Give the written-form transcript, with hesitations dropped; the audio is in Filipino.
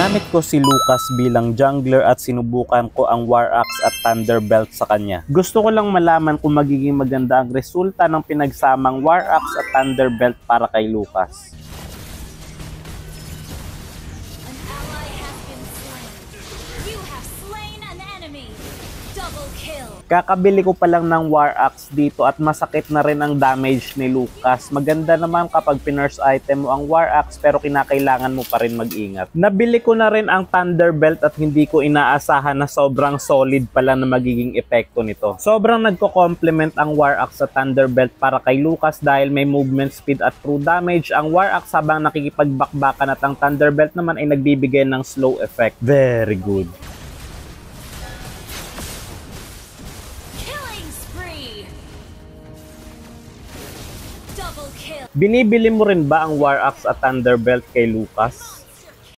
Ginamit ko si Lucas bilang jungler at sinubukan ko ang War Axe at Thunderbelt sa kanya. Gusto ko lang malaman kung magiging maganda ang resulta ng pinagsamang War Axe at Thunderbelt para kay Lucas. Kakabili ko pa lang ng War Axe dito at masakit na rin ang damage ni Lucas. Maganda naman kapag pinurse item mo ang War Axe pero kinakailangan mo pa rin mag-ingat. Nabili ko na rin ang Thunderbelt at hindi ko inaasahan na sobrang solid pala na magiging epekto nito. Sobrang nagko-complement ang War Axe sa Thunderbelt para kay Lucas dahil may movement speed at true damage. Ang War Axe habang nakikipagbakbakan at ang Thunderbelt naman ay nagbibigay ng slow effect. Very good. Binibili mo rin ba ang War Axe at Thunderbelt kay Lucas?